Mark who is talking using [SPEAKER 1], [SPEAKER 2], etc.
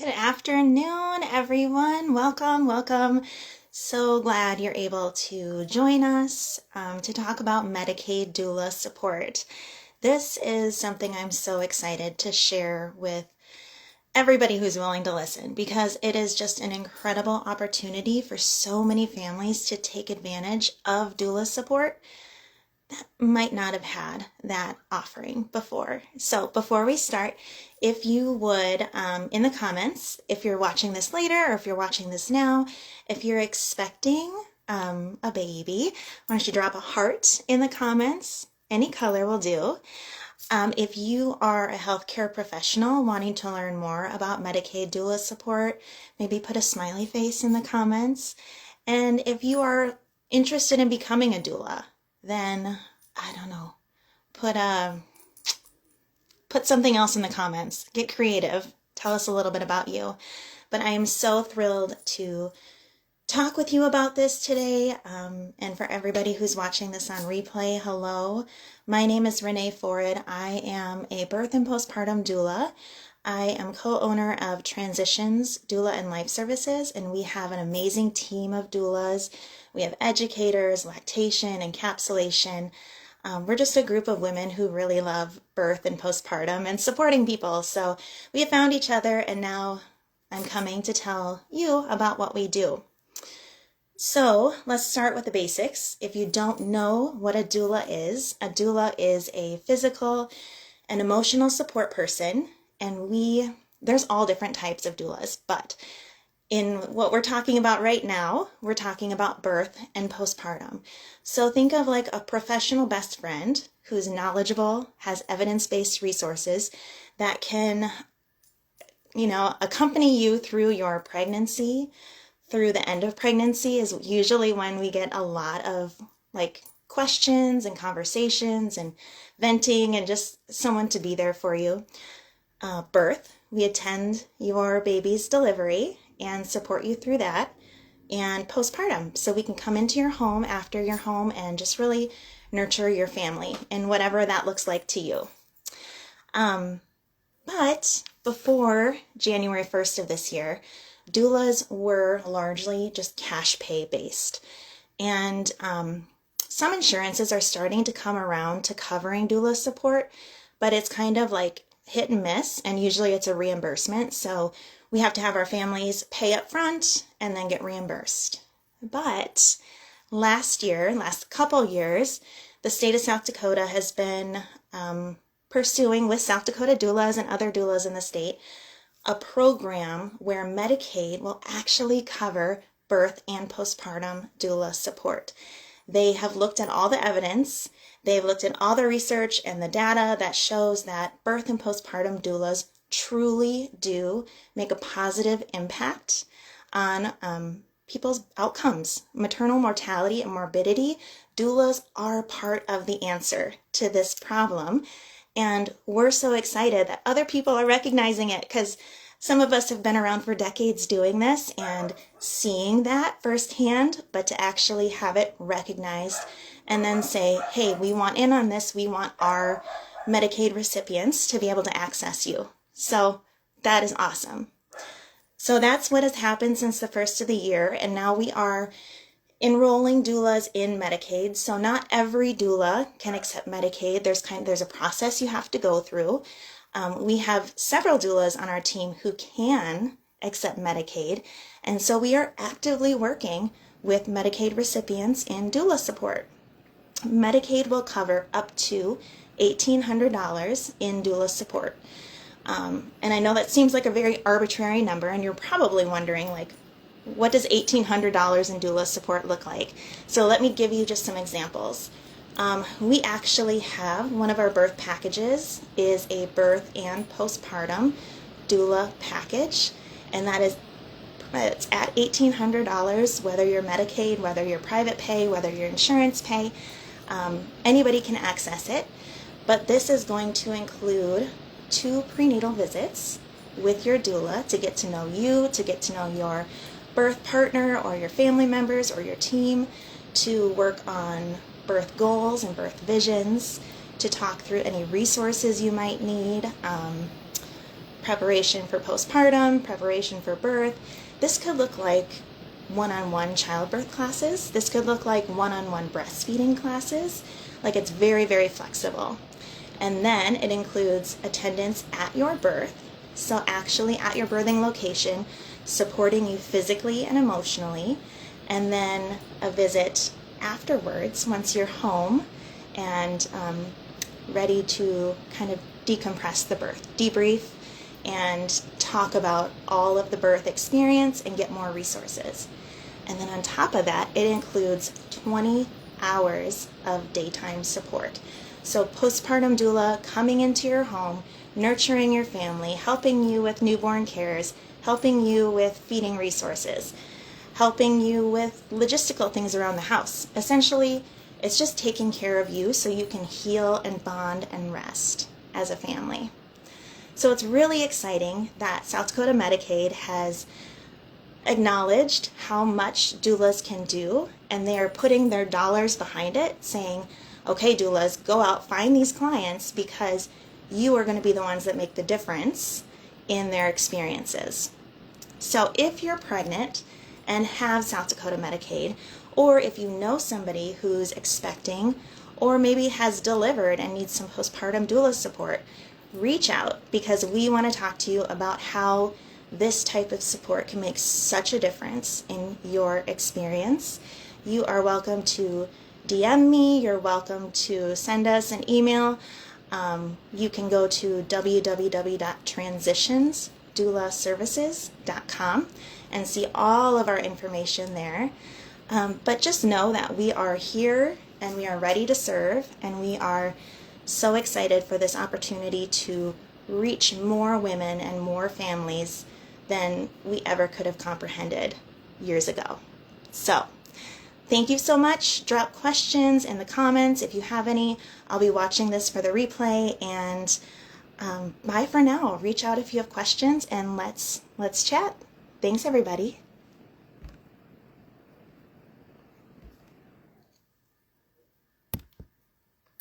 [SPEAKER 1] Good afternoon, everyone. Welcome. So glad you're able to join us to talk about Medicaid Doula support. This is something I'm so excited to share with everybody who's willing to listen because it is just an incredible opportunity for so many families to take advantage of doula support that might not have had that offering before. So before we start, if you would, in the comments, if you're watching this later or if you're watching this now, if you're expecting a baby, why don't you drop a heart in the comments? Any color will do. If you are a healthcare professional wanting to learn more about Medicaid doula support, maybe put a smiley face in the comments. And if you are interested in becoming a doula, then, I don't know, put something else in the comments. Get creative. Tell us a little bit about you. But I am so thrilled to talk with you about this today. And for everybody who's watching this on replay, hello. My name is Renee Ford. I am a birth and postpartum doula. I am co-owner of Transitions Doula and Life Services, and we have an amazing team of doulas. We have educators, lactation, encapsulation. We're just a group of women who really love birth and postpartum and supporting people. So we have found each other, and now I'm coming to tell you about what we do. So let's start with the basics. If you don't know what a doula is a physical and emotional support person. And there's all different types of doulas, but in what we're talking about right now, we're talking about birth and postpartum. So think of like a professional best friend who's knowledgeable, has evidence-based resources that can, accompany you through your pregnancy. Through the end of pregnancy is usually when we get a lot of questions and conversations and venting and just someone to be there for you. Birth, we attend your baby's delivery and support you through that, and postpartum, so we can come into your home after your home and just really nurture your family and whatever that looks like to you. But before January 1st of this year, doulas were largely just cash pay based, and some insurances are starting to come around to covering doula support, but it's kind of like hit and miss, and usually it's a reimbursement, so we have to have our families pay up front and then get reimbursed. But last couple years, the state of South Dakota has been pursuing with South Dakota doulas and other doulas in the state a program where Medicaid will actually cover birth and postpartum doula support. They have looked at all the evidence. They've looked at all the research and the data that shows that birth and postpartum doulas truly do make a positive impact on people's outcomes. Maternal mortality and morbidity, doulas are part of the answer to this problem. And we're so excited that other people are recognizing it, because some of us have been around for decades doing this and seeing that firsthand, but to actually have it recognized and then say, hey, we want in on this. We want our Medicaid recipients to be able to access you. So that is awesome. So that's what has happened since the first of the year. And now we are enrolling doulas in Medicaid. So not every doula can accept Medicaid. There's a process you have to go through. We have several doulas on our team who can accept Medicaid. And so we are actively working with Medicaid recipients in doula support. Medicaid will cover up to $1,800 in doula support. And I know that seems like a very arbitrary number, and you're probably wondering, what does $1,800 in doula support look like? So let me give you just some examples. We actually have one of our birth packages is a birth and postpartum doula package, and it's at $1,800, whether you're Medicaid, whether you're private pay, whether you're insurance pay. Anybody can access it, but this is going to include 2 prenatal visits with your doula to get to know you, to get to know your birth partner or your family members or your team, to work on birth goals and birth visions, to talk through any resources you might need, preparation for postpartum, preparation for birth. This could look like one-on-one childbirth classes. This could look like one-on-one breastfeeding classes. Like, it's very, very flexible. And then it includes attendance at your birth, so actually at your birthing location, supporting you physically and emotionally, and then a visit afterwards once you're home and ready to kind of decompress the birth, debrief, and talk about all of the birth experience and get more resources. And then on top of that, it includes 20 hours of daytime support. So postpartum doula coming into your home, nurturing your family, helping you with newborn cares, helping you with feeding resources, helping you with logistical things around the house. Essentially, it's just taking care of you so you can heal and bond and rest as a family. So it's really exciting that South Dakota Medicaid has acknowledged how much doulas can do, and they are putting their dollars behind it, saying, okay, doulas, go out, find these clients, because you are going to be the ones that make the difference in their experiences. So if you're pregnant and have South Dakota Medicaid, or if you know somebody who's expecting or maybe has delivered and needs some postpartum doula support, reach out, because we want to talk to you about how this type of support can make such a difference in your experience. You are welcome to DM me. You're welcome to send us an email. You can go to www.transitionsdoulaservices.com and see all of our information there. But just know that we are here and we are ready to serve, and we are so excited for this opportunity to reach more women and more families than we ever could have comprehended years ago. So, thank you so much. Drop questions in the comments if you have any. I'll be watching this for the replay, and bye for now. Reach out if you have questions, and let's chat. Thanks, everybody.